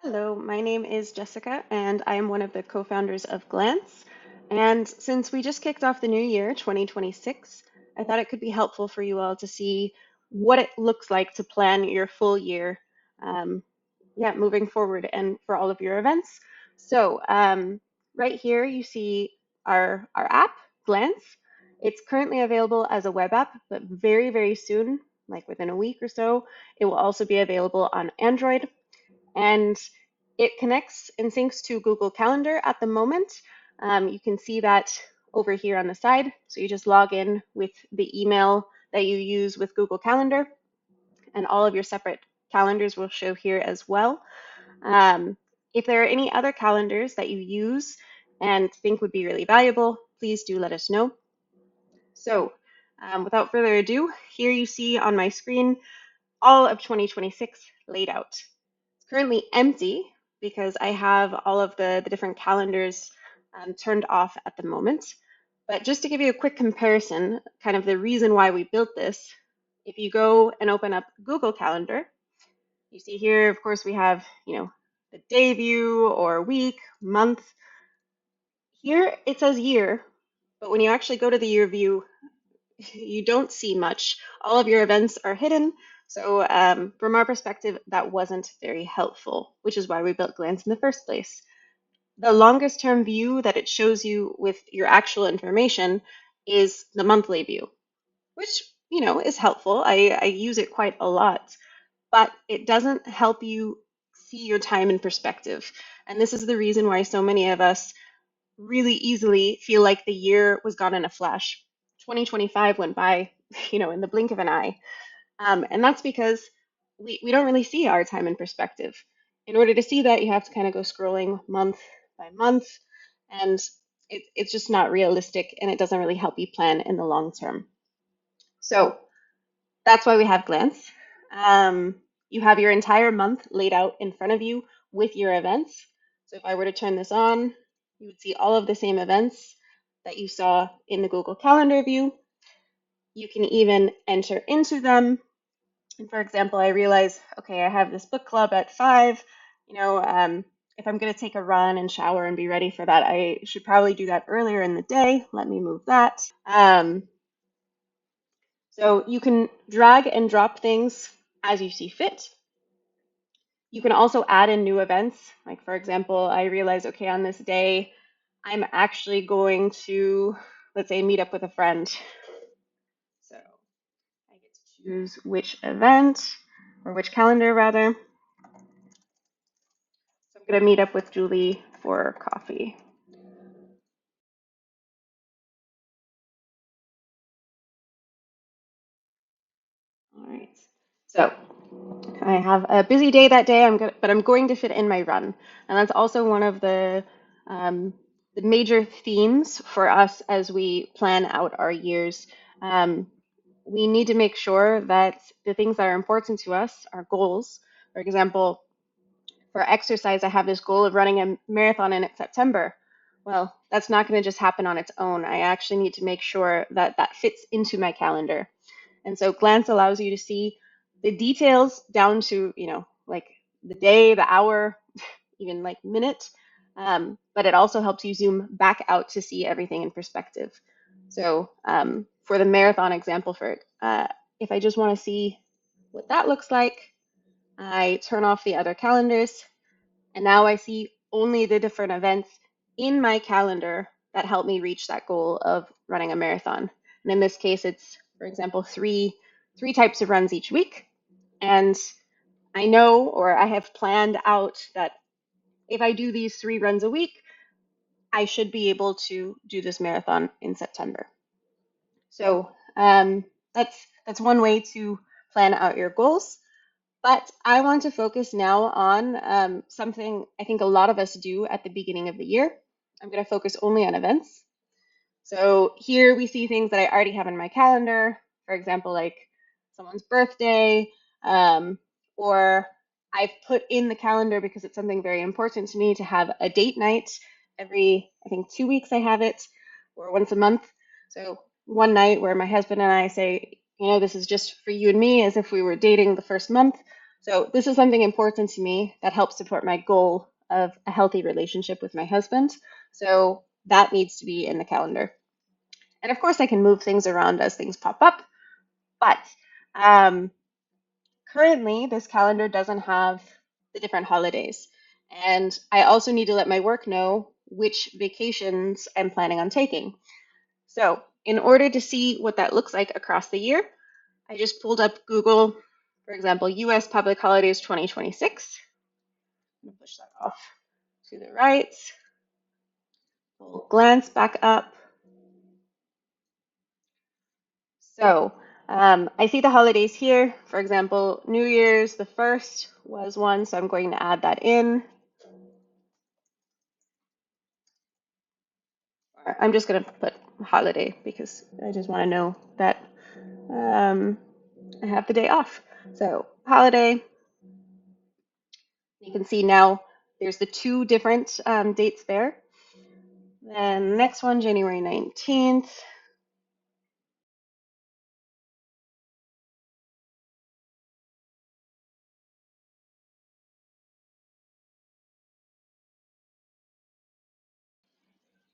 Hello, my name is Jessica, and I am one of the co-founders of Glance. And since we just kicked off the new year, 2026, I thought it could be helpful for you all to see what it looks like to plan your full year, um, moving forward and for all of your events. So right here you see our app, Glance. It's currently available as a web app, but very, very soon, like within a week or so, it will also be available on Android and it connects and syncs to Google Calendar at the moment. You can see that over here on the side. So you just log in with the email that you use with Google Calendar, and all of your separate calendars will show here as well. Um, if there are any other calendars that you use and think would be really valuable, please do let us know. So without further ado, here you see on my screen all of 2026 laid out. It's currently empty because I have all of the different calendars turned off at the moment. But just to give you a quick comparison, kind of the reason why we built this, if you go and open up Google Calendar, you see here, of course, we have, the day view or week, month. Here it says year, but when you actually go to the year view, you don't see much. All of your events are hidden. So from our perspective, that wasn't very helpful, which is why we built Glance in the first place. The longest term view that it shows you with your actual information is the monthly view, which, is helpful. I use it quite a lot, but it doesn't help you see your time in perspective. And this is the reason why so many of us really easily feel like the year was gone in a flash. 2025 went by, in the blink of an eye. And that's because we don't really see our time in perspective. In order to see that, you have to kind of go scrolling month by month, and it's just not realistic and it doesn't really help you plan in the long term. So that's why we have Glance. Um, you have your entire month laid out in front of you with your events. So if I were to turn this on, you would see all of the same events that you saw in the Google Calendar view. You can even enter into them. And for example, I realize, okay, I have this book club at 5. If I'm going to take a run and shower and be ready for that, I should probably do that earlier in the day. Let me move that. So you can drag and drop things as you see fit. You can also add in new events. Like, for example, I realize, okay, on this day, I'm actually going to, let's say, meet up with a friend. So I get to choose which event, or which calendar rather. So I'm going to meet up with Julie for coffee. All right. So I have a busy day that day. But I'm going to fit in my run, and that's also one of um, the major themes for us as we plan out our years. Um, we need to make sure that the things that are important to us, our goals, for example, for exercise, I have this goal of running a marathon in September. Well, that's not going to just happen on its own. I actually need to make sure that that fits into my calendar. And so Glance allows you to see the details down to, like the day, the hour, even like minute. But it also helps you zoom back out to see everything in perspective. So for the marathon example, if I just want to see what that looks like, I turn off the other calendars, and now I see only the different events in my calendar that help me reach that goal of running a marathon. And in this case, it's, for example, three types of runs each week. And I know, or I have planned out that if I do these 3 runs a week, I should be able to do this marathon in September. So that's one way to plan out your goals. But I want to focus now on something I think a lot of us do at the beginning of the year. I'm going to focus only on events. So here we see things that I already have in my calendar, for example, like someone's birthday, or I've put in the calendar because it's something very important to me to have a date night every, I think, 2 weeks I have it, or once a month. So one night where my husband and I say, this is just for you and me, as if we were dating the first month. So this is something important to me that helps support my goal of a healthy relationship with my husband. So that needs to be in the calendar. And of course, I can move things around as things pop up, but um, currently, this calendar doesn't have the different holidays. And I also need to let my work know which vacations I'm planning on taking. So, in order to see what that looks like across the year, I just pulled up Google, for example, US public holidays 2026. I'm going to push that off to the right. We'll glance back up. So, I see the holidays here. For example, New Year's, the 1st was one, so I'm going to add that in. I'm just going to put holiday because I just want to know that um, I have the day off. So, holiday, you can see now there's the two different dates there. Then next one, January 19th.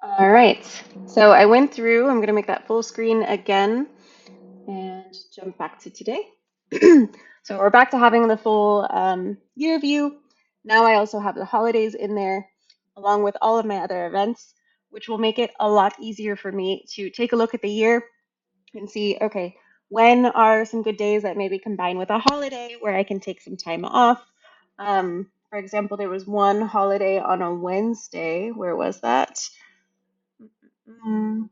All right, so I went through, I'm going to make that full screen again and jump back to today. So we're back to having the full year view. Now I also have the holidays in there, along with all of my other events, which will make it a lot easier for me to take a look at the year and see, okay, when are some good days that maybe combine with a holiday where I can take some time off. For example, there was one holiday on a Wednesday. Where was that? Mm,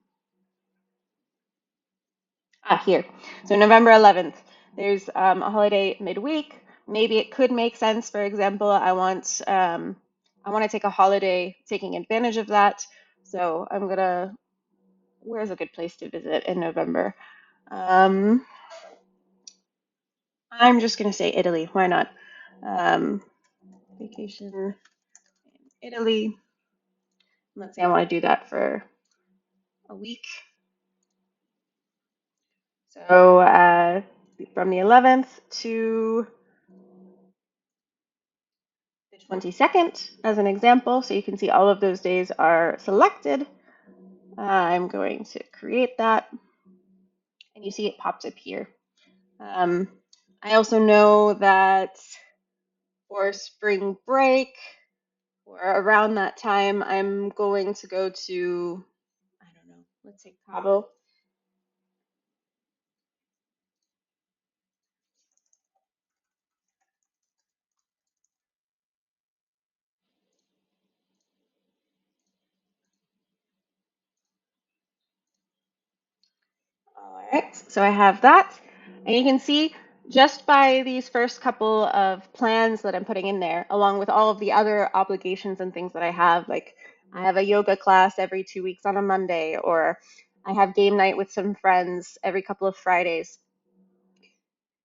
Here. So November 11th, there's a holiday midweek. Maybe it could make sense. For example, I want to take a holiday, taking advantage of that. So I'm gonna. Where's a good place to visit in November? Um, I'm just gonna say Italy. Why not? Um, Vacation in Italy. Let's say I want to do that for a week. So from the 11th to the 22nd as an example. So you can see all of those days are selected. I'm going to create that, and you see it pops up here. Um, I also know that for spring break or around that time, I'm going to go to, I don't know, let's say Cabo. All right, so I have that. And you can see just by these first couple of plans that I'm putting in there, along with all of the other obligations and things that I have, like I have a yoga class every 2 weeks on a Monday, or I have game night with some friends every couple of Fridays.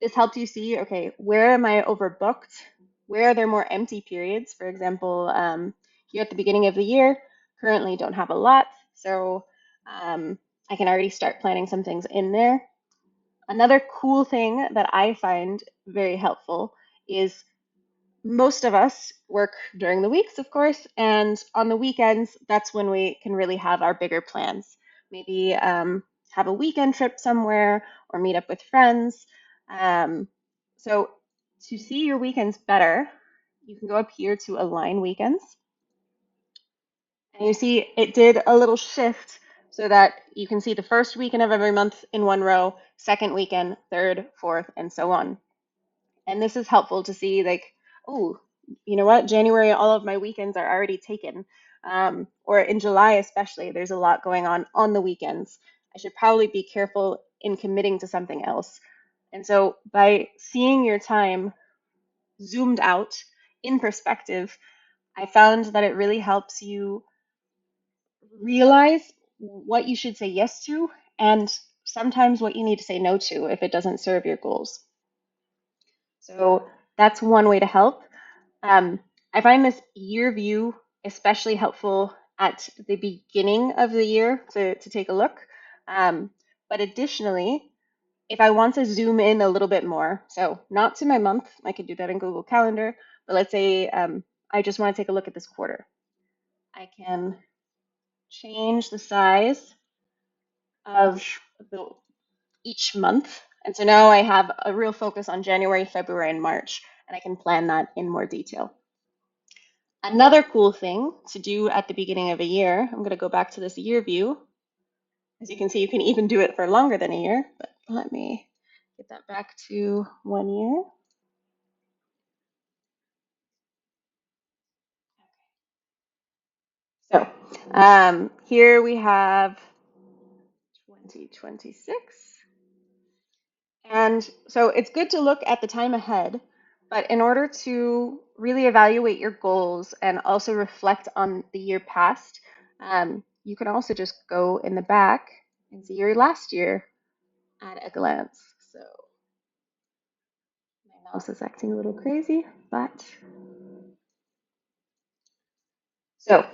This helps you see, okay, where am I overbooked? Where are there more empty periods? For example, here at the beginning of the year, currently don't have a lot, so I can already start planning some things in there. Another cool thing that I find very helpful is most of us work during the weeks, of course, and on the weekends, that's when we can really have our bigger plans. Maybe have a weekend trip somewhere or meet up with friends. Um, so, to see your weekends better, you can go up here to align weekends. And you see it did a little shift so that you can see the first weekend of every month in one row, second weekend, third, fourth, and so on. And this is helpful to see, like, oh, you know what? January, all of my weekends are already taken. Or in July, especially, there's a lot going on the weekends. I should probably be careful in committing to something else. And so by seeing your time zoomed out in perspective, I found that it really helps you realize what you should say yes to and sometimes what you need to say no to if it doesn't serve your goals. So that's one way to help. I find this year view especially helpful at the beginning of the year to take a look. But additionally, if I want to zoom in a little bit more, so not to my month, I could do that in Google Calendar, but let's say I just want to take a look at this quarter. I can change the size of the, each month. And so now I have a real focus on January, February, and March, and I can plan that in more detail. Another cool thing to do at the beginning of a year, I'm going to go back to this year view. As you can see, you can even do it for longer than a year, but let me get that back to 1 year. So here we have 2026. And so it's good to look at the time ahead, but in order to really evaluate your goals and also reflect on the year past, you can also just go in the back and see your last year at a glance. So my mouse is acting a little crazy, but so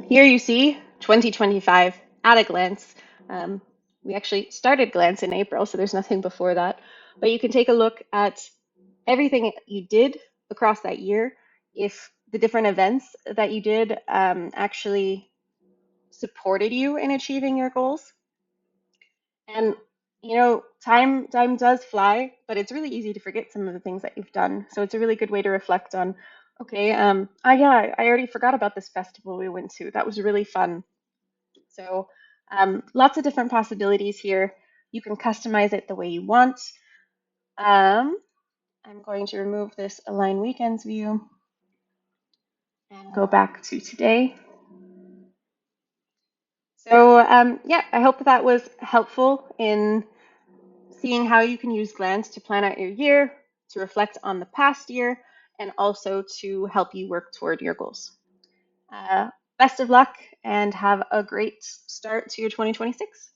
here you see 2025 at a glance. Um, we actually started Glance in April, so there's nothing before that. But you can take a look at everything you did across that year, if the different events that you did actually supported you in achieving your goals. And time does fly, but it's really easy to forget some of the things that you've done. So it's a really good way to reflect on, okay, yeah, I already forgot about this festival we went to. That was really fun. So lots of different possibilities here. You can customize it the way you want. I'm going to remove this Align Weekends view and go back to today. So yeah, I hope that was helpful in seeing how you can use Glance to plan out your year, to reflect on the past year, and also to help you work toward your goals. Best of luck and have a great start to your 2026.